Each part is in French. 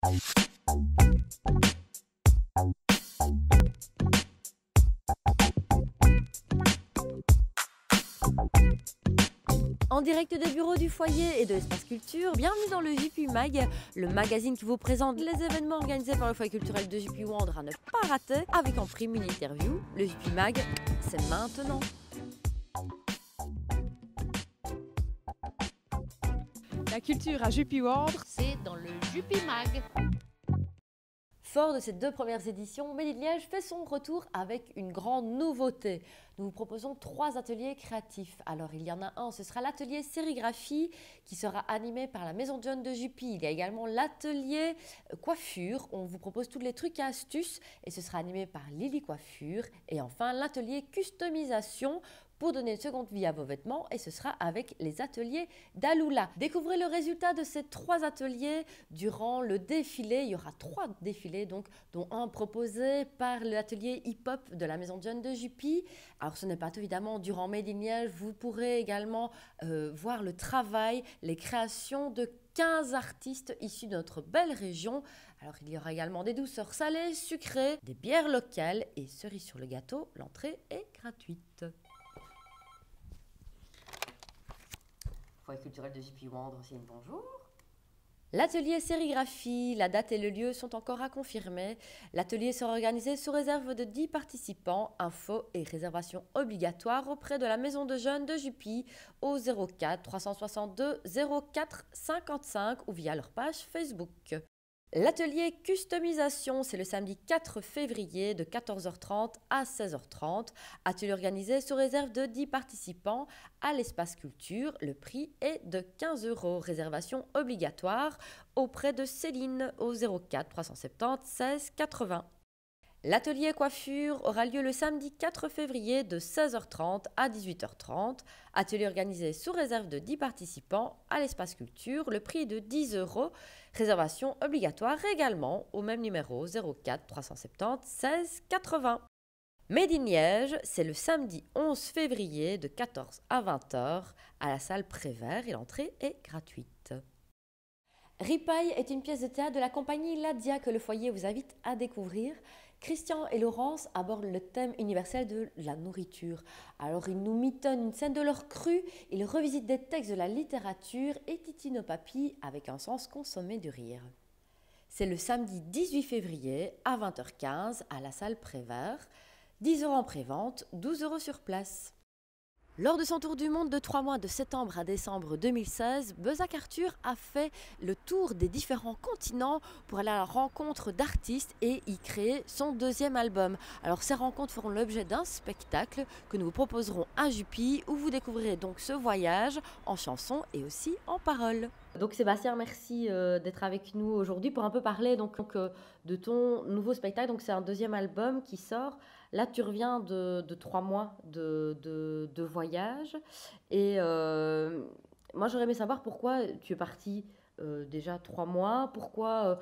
En direct des bureaux du foyer et de l'espace culture, bienvenue dans le JP Mag, le magazine qui vous présente les événements organisés par le foyer culturel de JP Wandre à ne pas rater, avec en prime une interview. Le JP Mag, c'est maintenant. La culture à Juppy-Wandre, c'est dans le JP Mag. Fort de ces deux premières éditions, Made in Liège fait son retour avec une grande nouveauté. Nous vous proposons 3 ateliers créatifs. Alors il y en a un, ce sera l'atelier sérigraphie qui sera animé par la Maison John de Juppy. Il y a également l'atelier coiffure. On vous propose tous les trucs et astuces et ce sera animé par Lily Coiffure. Et enfin l'atelier customisation pour donner une seconde vie à vos vêtements et ce sera avec les ateliers d'Aloula. Découvrez le résultat de ces 3 ateliers durant le défilé. Il y aura 3 défilés, donc, dont un proposé par l'atelier hip-hop de la Maison John de Juppy. Alors ce n'est pas tout, évidemment durant Made in Liège, vous pourrez également voir le travail, les créations de 15 artistes issus de notre belle région. Alors il y aura également des douceurs salées, sucrées, des bières locales et cerise sur le gâteau, l'entrée est gratuite. Foyer culturel de JP Wandre, c'est une bonjour. L'atelier sérigraphie, la date et le lieu sont encore à confirmer. L'atelier sera organisé sous réserve de 10 participants. Infos et réservations obligatoires auprès de la Maison de Jeunes de Juppy au 04 362 04 55 ou via leur page Facebook. L'atelier customisation, c'est le samedi 4 février de 14h30 à 16h30. Atelier organisé sous réserve de 10 participants à l'espace culture. Le prix est de 15 €. Réservation obligatoire auprès de Céline au 04 370 16 80. L'atelier coiffure aura lieu le samedi 4 février de 16h30 à 18h30. Atelier organisé sous réserve de 10 participants à l'espace culture. Le prix est de 10 €. Réservation obligatoire également au même numéro 04 370 16 80. Made in Liège, c'est le samedi 11 février de 14 à 20h à la salle Prévert et l'entrée est gratuite. Ripaille est une pièce de théâtre de la compagnie Ladia que le foyer vous invite à découvrir. Christian et Laurence abordent le thème universel de la nourriture. Alors ils nous mitonnent une scène de leur cru, ils revisitent des textes de la littérature et titinent au papy avec un sens consommé du rire. C'est le samedi 18 février à 20h15 à la salle Prévert. 10 € en prévente, 12 € sur place. Lors de son tour du monde de 3 mois de septembre à décembre 2016, Buzz Arthur a fait le tour des différents continents pour aller à la rencontre d'artistes et y créer son 2e album. Alors ces rencontres feront l'objet d'un spectacle que nous vous proposerons à Juppy où vous découvrirez donc ce voyage en chansons et aussi en paroles. Donc Sébastien, merci d'être avec nous aujourd'hui pour un peu parler de ton nouveau spectacle. Donc c'est un 2e album qui sort. Là, tu reviens de 3 mois de voyage. Et moi, j'aurais aimé savoir pourquoi tu es parti déjà 3 mois. Pourquoi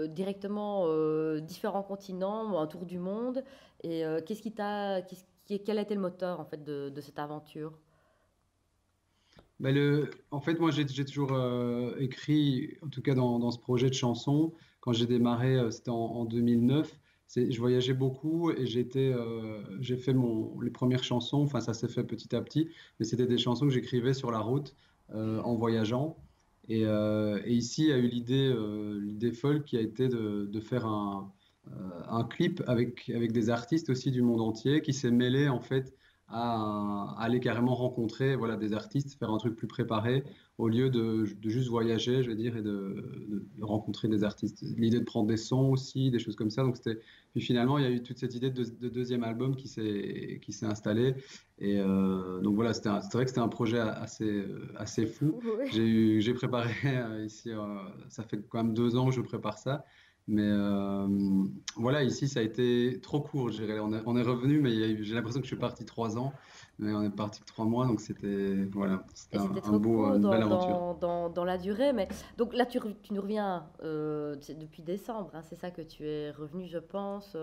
directement différents continents, un tour du monde. Et quel a été le moteur en fait, de cette aventure? En fait, moi, j'ai toujours écrit, en tout cas dans ce projet de chanson. Quand j'ai démarré, c'était en 2009. Je voyageais beaucoup et j'ai fait les premières chansons. Enfin, ça s'est fait petit à petit, mais c'était des chansons que j'écrivais sur la route en voyageant. Et ici, il y a eu l'idée folle qui a été de faire un clip avec des artistes aussi du monde entier qui s'est mêlé en fait à aller carrément rencontrer voilà, des artistes, faire un truc plus préparé au lieu de juste voyager, je vais dire, et de rencontrer des artistes. L'idée de prendre des sons aussi, des choses comme ça. Puis finalement, il y a eu toute cette idée de 2e album qui s'est installée. Et donc voilà, c'est vrai que c'était un projet assez fou. Oui. J'ai préparé ici, ça fait quand même 2 ans que je prépare ça. Mais voilà, ici, ça a été trop court, je dirais. On est revenu, mais j'ai l'impression que je suis parti 3 ans, mais on est parti que 3 mois, donc c'était une belle aventure. Dans la durée. Mais donc là, tu nous reviens depuis décembre. Hein, c'est ça que tu es revenu, je pense,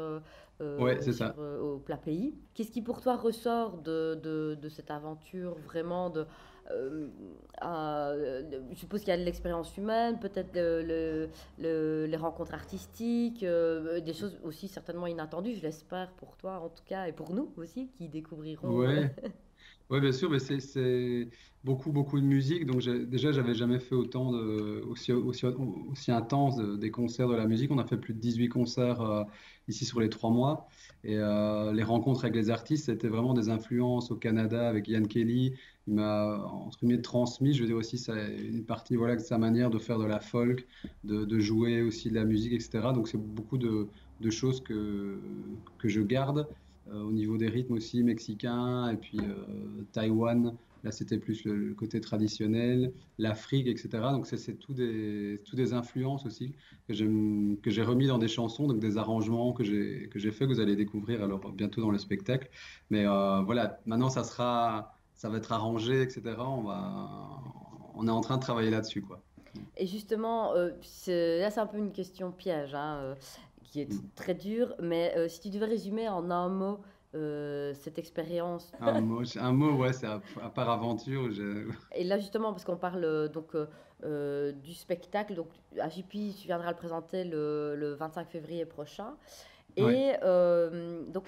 Ouais, c'est ça. au plat pays. Qu'est-ce qui pour toi ressort de cette aventure vraiment euh, je suppose qu'il y a de l'expérience humaine, peut-être les rencontres artistiques, des choses aussi certainement inattendues, je l'espère pour toi en tout cas, et pour nous aussi, qui découvrirons. Ouais. Ouais, bien sûr, mais c'est beaucoup, beaucoup de musique. Donc, déjà, j'avais jamais fait autant aussi intense des concerts de la musique. On a fait plus de 18 concerts ici sur les 3 mois. Et les rencontres avec les artistes, c'était vraiment des influences au Canada avec Ian Kelly. Il m'a, entre guillemets, transmis, je veux dire aussi, c'est une partie, voilà, de sa manière de faire de la folk, de jouer aussi de la musique, etc. Donc, c'est beaucoup de choses que je garde au niveau des rythmes aussi mexicains, et puis Taïwan, là c'était plus le côté traditionnel, l'Afrique, etc. Donc c'est tout des influences aussi que j'ai remis dans des chansons, donc des arrangements que j'ai fait, que vous allez découvrir alors bientôt dans le spectacle. Mais voilà, maintenant ça va être arrangé, etc. On est en train de travailler là-dessus, quoi. Et justement, là c'est un peu une question piège, hein, qui est très dure, mais si tu devais résumer en un mot cette expérience. Un mot, ouais, c'est à part aventure. Et là justement, parce qu'on parle du spectacle, donc à JP, tu viendras le présenter le 25 février prochain. Ouais. Et donc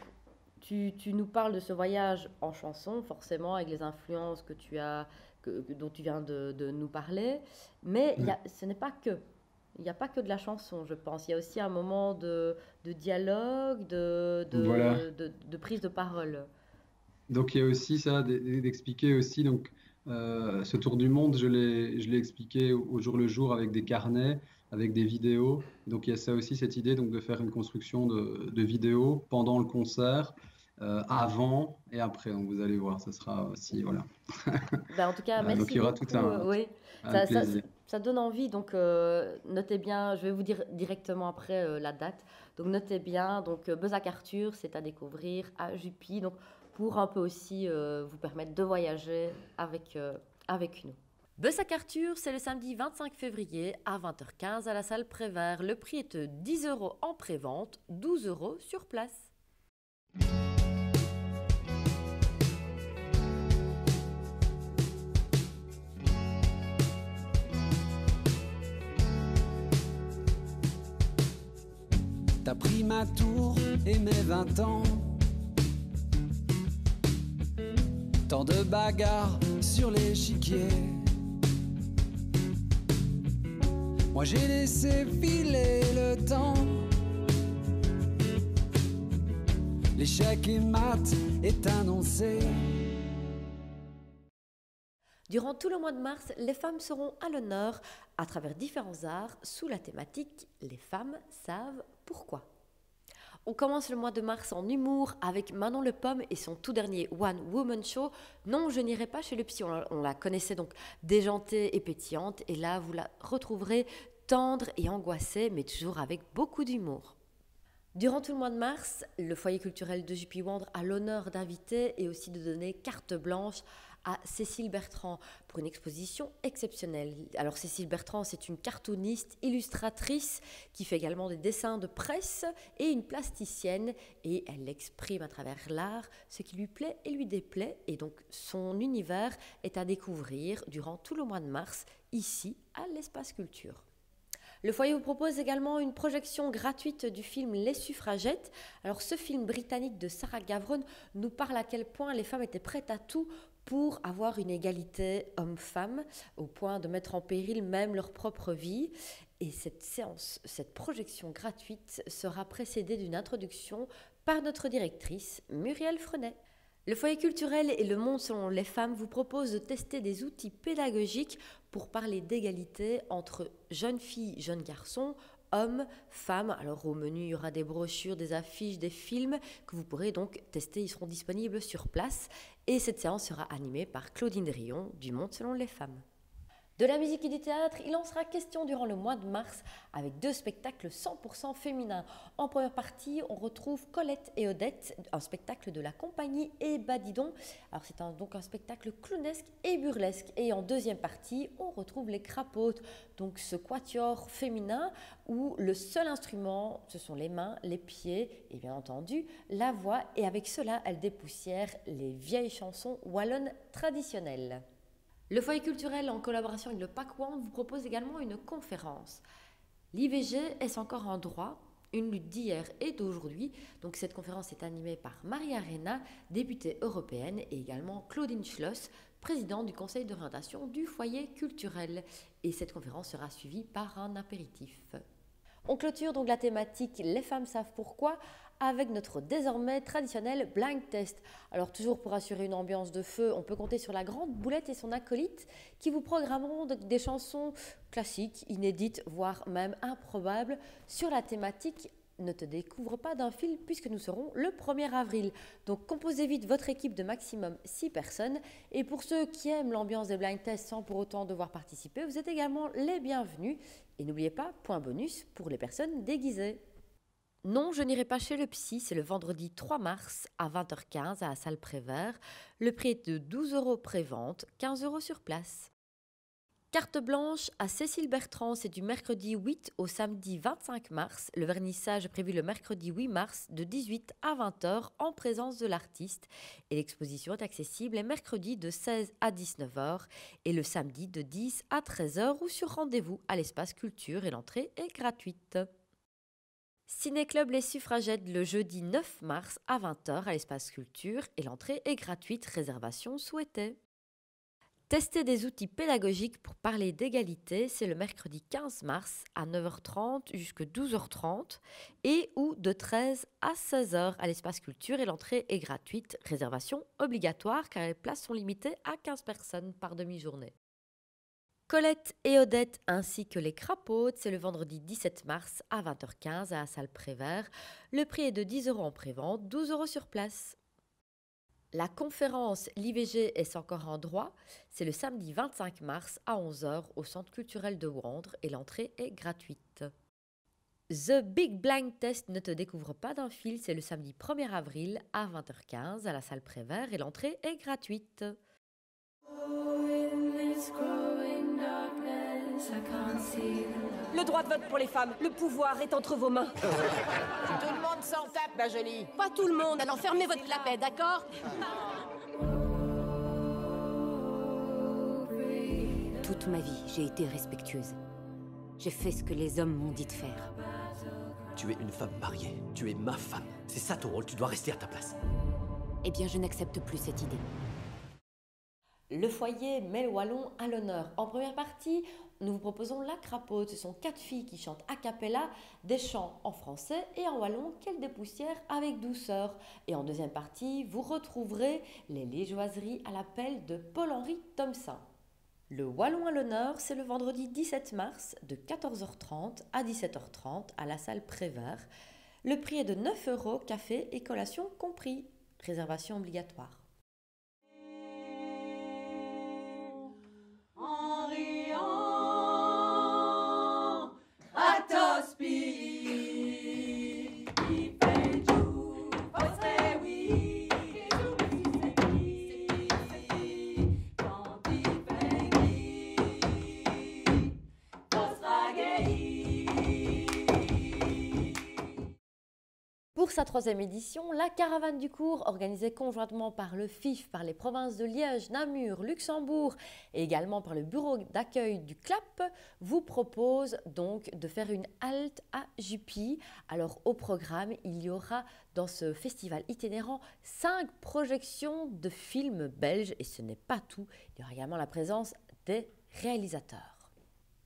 tu nous parles de ce voyage en chanson, forcément, avec les influences que tu as, dont tu viens de nous parler. Mais ce n'est pas que. Il n'y a pas que de la chanson, je pense. Il y a aussi un moment de dialogue, Voilà. de prise de parole. Donc il y a aussi ça d'expliquer aussi donc ce tour du monde je l'ai expliqué au jour le jour avec des carnets, avec des vidéos. Donc il y a ça aussi cette idée donc de faire une construction de vidéos pendant le concert, avant et après. Donc vous allez voir, ça sera aussi voilà. Ben, en tout cas, Donc merci il y aura beaucoup. tout Oui, un ça, plaisir. ça donne envie. Donc notez bien. Je vais vous dire directement après la date. Donc notez bien. Donc Bezac Arthur, c'est à découvrir à Jupy. Donc pour un peu aussi vous permettre de voyager avec nous. Bezac Arthur, c'est le samedi 25 février à 20h15 à la salle Prévert. Le prix est de 10 € en prévente, 12 € sur place. T'as pris ma tour et mes 20 ans. Tant de bagarres sur l'échiquier. Moi j'ai laissé filer le temps. L'échec et mat est annoncé. Durant tout le mois de mars, les femmes seront à l'honneur à travers différents arts sous la thématique « Les femmes savent pourquoi ». On commence le mois de mars en humour avec Manon Le Pomme et son tout dernier One Woman Show. Non, je n'irai pas chez le psy, on la connaissait donc déjantée et pétillante, et là vous la retrouverez tendre et angoissée, mais toujours avec beaucoup d'humour. Durant tout le mois de mars, le foyer culturel de JP Wandre a l'honneur d'inviter et aussi de donner carte blanche à Cécile Bertrand pour une exposition exceptionnelle. Alors Cécile Bertrand, c'est une cartooniste, illustratrice qui fait également des dessins de presse et une plasticienne, et elle exprime à travers l'art ce qui lui plaît et lui déplaît, et donc son univers est à découvrir durant tout le mois de mars ici à l'Espace Culture. Le foyer vous propose également une projection gratuite du film Les Suffragettes. Alors ce film britannique de Sarah Gavron nous parle à quel point les femmes étaient prêtes à tout pour avoir une égalité homme-femme, au point de mettre en péril même leur propre vie. Et cette séance, cette projection gratuite sera précédée d'une introduction par notre directrice Muriel Frenet. Le foyer culturel et le monde selon les femmes vous proposent de tester des outils pédagogiques pour parler d'égalité entre jeunes filles, jeunes garçons, hommes, femmes. Alors au menu, il y aura des brochures, des affiches, des films que vous pourrez donc tester. Ils seront disponibles sur place. Et cette séance sera animée par Claudine Drion du Monde selon les femmes. De la musique et du théâtre, il en sera question durant le mois de mars avec 2 spectacles 100% féminins. En première partie, on retrouve Colette et Odette, un spectacle de la compagnie Et Badidon. Alors c'est donc un spectacle clownesque et burlesque. Et en deuxième partie, on retrouve les Crapautes, donc ce quatuor féminin où le seul instrument, ce sont les mains, les pieds et bien entendu la voix. Et avec cela, elles dépoussièrent les vieilles chansons wallonnes traditionnelles. Le foyer culturel, en collaboration avec le PAC-WAND, vous propose également une conférence. L'IVG est encore en droit, une lutte d'hier et d'aujourd'hui. Donc cette conférence est animée par Maria Arena, députée européenne, et également Claudine Schloss, présidente du conseil d'orientation du foyer culturel. Et cette conférence sera suivie par un apéritif. On clôture donc la thématique Les femmes savent pourquoi avec notre désormais traditionnel blind test. Alors toujours pour assurer une ambiance de feu, on peut compter sur la grande boulette et son acolyte qui vous programmeront des chansons classiques, inédites, voire même improbables sur la thématique Ne te découvre pas d'un fil puisque nous serons le 1er avril. Donc composez vite votre équipe de maximum 6 personnes. Et pour ceux qui aiment l'ambiance des blind tests sans pour autant devoir participer, vous êtes également les bienvenus. Et n'oubliez pas, point bonus pour les personnes déguisées. Non, je n'irai pas chez le psy, c'est le vendredi 3 mars à 20h15 à la salle Prévert. Le prix est de 12 € pré-vente, 15 € sur place. Carte blanche à Cécile Bertrand, c'est du mercredi 8 au samedi 25 mars. Le vernissage est prévu le mercredi 8 mars de 18 à 20h en présence de l'artiste. Et l'exposition est accessible les mercredis de 16 à 19h et le samedi de 10 à 13h ou sur rendez-vous à l'espace culture et l'entrée est gratuite. Ciné-Club Les Suffragettes le jeudi 9 mars à 20h à l'espace culture et l'entrée est gratuite, réservation souhaitée. Tester des outils pédagogiques pour parler d'égalité, c'est le mercredi 15 mars à 9h30 jusqu'à 12h30 et ou de 13 à 16h à l'espace culture et l'entrée est gratuite, réservation obligatoire car les places sont limitées à 15 personnes par demi-journée. Colette et Odette ainsi que les Crapautes, c'est le vendredi 17 mars à 20h15 à la salle Prévert. Le prix est de 10 € en prévente, 12 € sur place. La conférence L'IVG est encore en droit, c'est le samedi 25 mars à 11h au centre culturel de Wandre et l'entrée est gratuite. The Big Blind Test ne te découvre pas d'un fil, c'est le samedi 1er avril à 20h15 à la salle Prévert et l'entrée est gratuite. Le droit de vote pour les femmes, le pouvoir est entre vos mains. Tout le monde s'en tape, ma jolie. Pas tout le monde, alors fermez votre clapet, d'accord? Toute ma vie, j'ai été respectueuse. J'ai fait ce que les hommes m'ont dit de faire. Tu es une femme mariée, tu es ma femme. C'est ça ton rôle, tu dois rester à ta place. Eh bien, je n'accepte plus cette idée. Le foyer met le wallon à l'honneur. En première partie, nous vous proposons La Crapaute. Ce sont 4 filles qui chantent a cappella des chants en français et en wallon qu'elles dépoussièrent avec douceur. Et en deuxième partie, vous retrouverez les liégeoiseries à l'appel de Paul-Henri Thompson. Le wallon à l'honneur, c'est le vendredi 17 mars de 14h30 à 17h30 à la salle Prévert. Le prix est de 9 €, café et collation compris. Réservation obligatoire. Pour sa 3e édition, la Caravane du cours, organisée conjointement par le FIF, par les provinces de Liège, Namur, Luxembourg et également par le bureau d'accueil du CLAP, vous propose donc de faire une halte à Jupy. Alors au programme, il y aura dans ce festival itinérant 5 projections de films belges et ce n'est pas tout, il y aura également la présence des réalisateurs.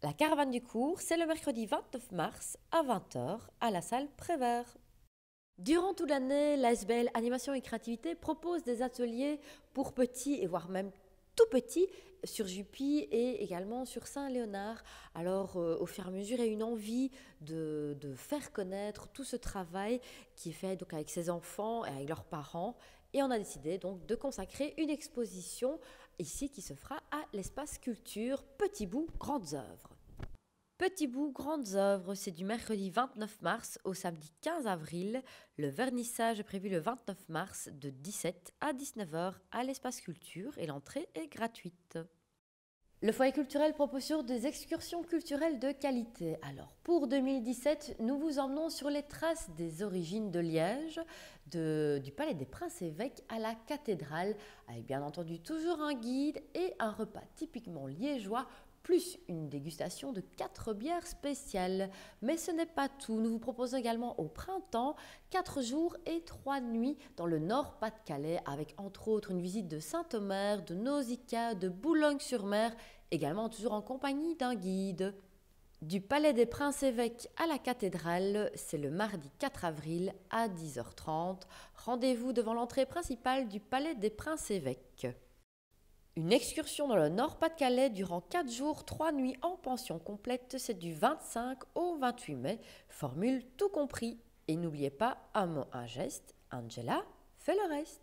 La Caravane du cours, c'est le mercredi 29 mars à 20h à la salle Prévert. Durant toute l'année, l'ASBL Animation et Créativité propose des ateliers pour petits et voire même tout petits sur Jupy et également sur Saint-Léonard. Alors au fur et à mesure, il y a une envie de faire connaître tout ce travail qui est fait donc avec ses enfants et avec leurs parents. Et on a décidé donc de consacrer une exposition ici qui se fera à l'espace culture Petit Bout Grandes Œuvres. Petit Bout Grandes Œuvres, c'est du mercredi 29 mars au samedi 15 avril. Le vernissage est prévu le 29 mars de 17 à 19h à l'espace culture et l'entrée est gratuite. Le foyer culturel propose sur des excursions culturelles de qualité. Alors, pour 2017, nous vous emmenons sur les traces des origines de Liège, du Palais des Princes-Évêques à la cathédrale, avec bien entendu toujours un guide et un repas typiquement liégeois, plus une dégustation de 4 bières spéciales. Mais ce n'est pas tout, nous vous proposons également au printemps 4 jours et 3 nuits dans le Nord-Pas-de-Calais, avec entre autres une visite de Saint-Omer, de Nausicaa, de Boulogne-sur-Mer, également toujours en compagnie d'un guide. Du Palais des Princes-Évêques à la cathédrale, c'est le mardi 4 avril à 10h30. Rendez-vous devant l'entrée principale du Palais des Princes-Évêques. Une excursion dans le Nord-Pas-de-Calais durant 4 jours, 3 nuits en pension complète, c'est du 25 au 28 mai, formule tout compris. Et n'oubliez pas, un mot, un geste, Angela fait le reste.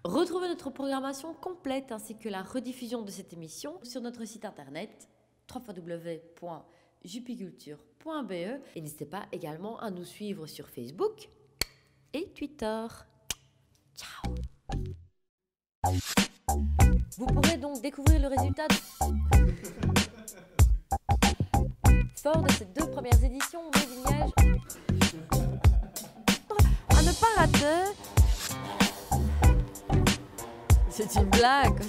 Retrouvez notre programmation complète ainsi que la rediffusion de cette émission sur notre site internet www.jupiculture.be et n'hésitez pas également à nous suivre sur Facebook et Twitter. Ciao! Vous pourrez donc découvrir le résultat fort de ces 2 premières éditions Made in Liège. À ne pas rater. C'est une blague.